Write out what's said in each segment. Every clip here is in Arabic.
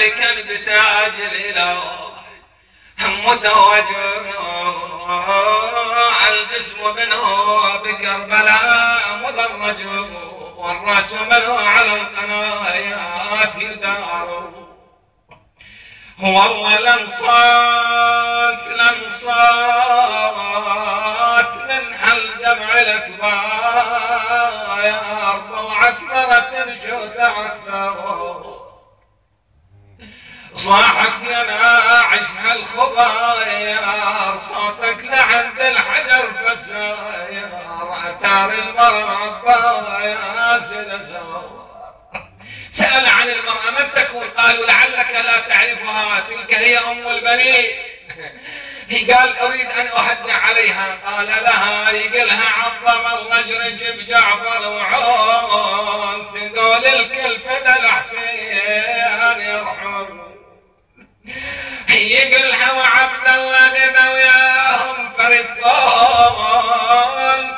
ملكا بتاج الإله متوج الجسم منه بكربلاء مدرج والرأس منه على القنايات يدار والله لنصات ننحل جمع الأكبار طلعت مرة شهد عالثار صاحت يا ناعش هالخضاير صوتك لعند الحجر فساير أتار المرأة عبايا سلسار سأل عن المرأة من تكون قالوا لعلك لا تعرفها تلك هي أم البنين قال أريد أن أهدى عليها قال لها يقلها عظم الله جرج بجعفر وعون تقول الكل فدى الحسين يرحم يقلها وعبد الله قد وياهم فرد قول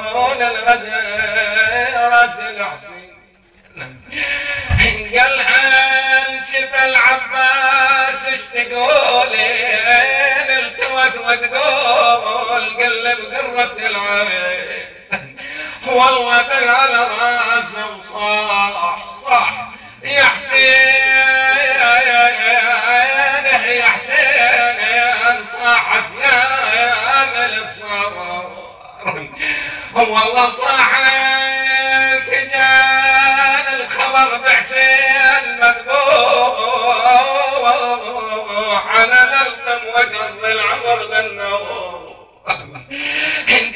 تقول الغدير راس الحسين قالها انشف العباس اش تقولين التوت وتقول قلب قرة العين والله تقال راسه صح يا حسين يا حسين صاحت يا الصبر والله صاحت جان الخبر بحسين مذبوح على القم وقض العمر بالنور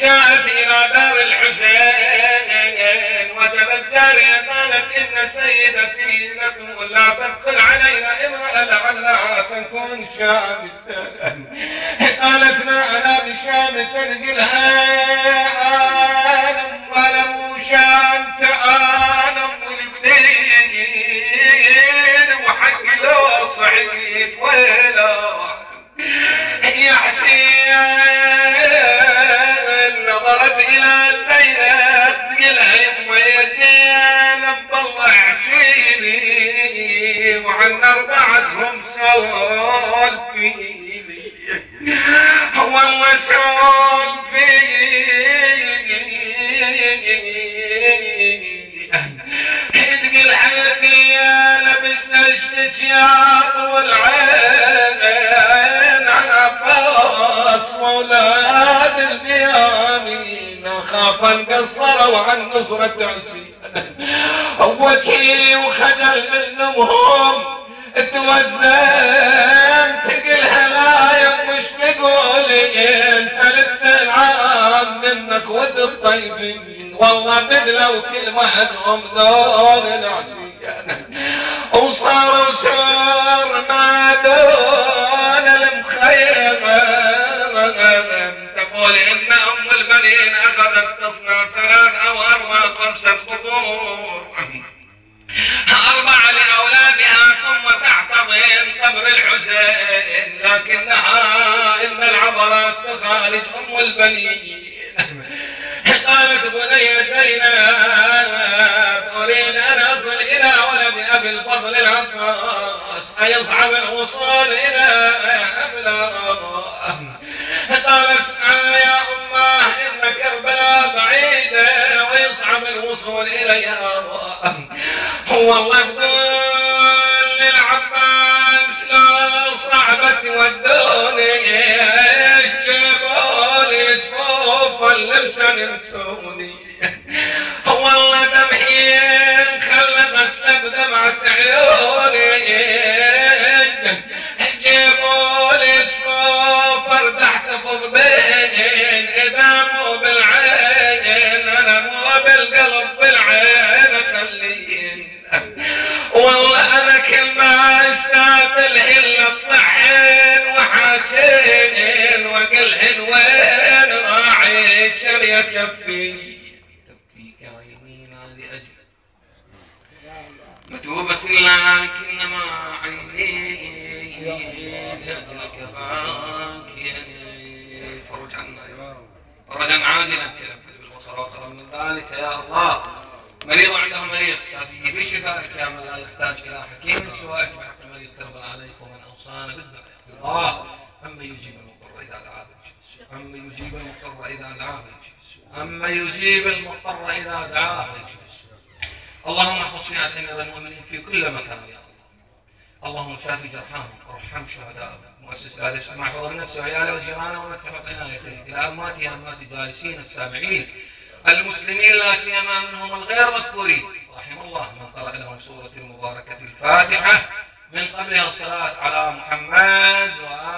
جاءت إلى دار الحسين وجدت جارية قالت إن سيدتي لكم لا تدخل علينا امرأة لعلها تكون شامتة قالت ما أنا بشامتة قلها أنا مو شامتة أنا أم البنين وحقي لو صعيت ويلا يا حسين نظرت إلى زينب تقلها يما يا زينب بالله احكيلي وعن أربعتهم سولفيلي والله سولفيلي تقلها يا زينب اشتك يا طول العين عن عباس وولاد البيامين خاف انقصر وعن نصرة عسين وجهي وخجل منهم توزم تقلها لا يمش تقولين ثلاث العام منك ود الطيبين والله بذلوا كلمة عنهم دون العسين وصاروا سور ما دون المخيمة تقول إن أم البنين أخذت تصنع 3 أو 4 5 قبور 4 لأولادها ثم تحتضن قبر الحسين لكنها إن العبرات تخالج أم البنين قالت بني زينب أريد أن أصل إلى ولد أبي الفضل العباس أيصعب الوصول إلى أبلاه قالت يا أماه إن كربلاء بعيدة ويصعب الوصول إليها والله تقول للعباس لا صعبة تودوني ايش جيبولي جفوف اللبس نمتوني والله دمعين خلى غسله بدمعة عيوني جيبولي جفوف ارتحت فضبين اذا مو بالعين انا مو بالقلب بالعين خلين والله انا كل ما استقبلهن اطلعهن وحاجين واقلهن وين راعي شريه كفي تبكيك عينينا لاجل متوبة لكنما عيني لاجلك باكي فرج عنا يا رب فرجا عاجلا بالبصر وقرا من ذلك يا الله مريض عنده مريض شافيه بشفائك يا من لا يحتاج إلى حكيم سواك بحق المريض تربنا عليك ومن أوصانا بالدعاء يا الله. أما يجيب المضطر إذا دعاه فيكشف السوء، أما يجيب المضطر إذا دعاه فيكشف السوء، أما يجيب المضطر إذا دعاه فيكشف السوء. اللهم احفظ شيعة أمير المؤمنين في كل مكان يا الله. اللهم شافي جرحاهم وارحم شهدائهم. مؤسس هذا الاجتماع فضل نفسه وعياله وجيرانه ومتفق عنايته إلى أماتها أمات جالسين السامعين المسلمين لا سيما منهم الغير مذكورين. رحم الله من قرأ لهم سورة المباركة الفاتحة من قبلها الصلاة على محمد وآله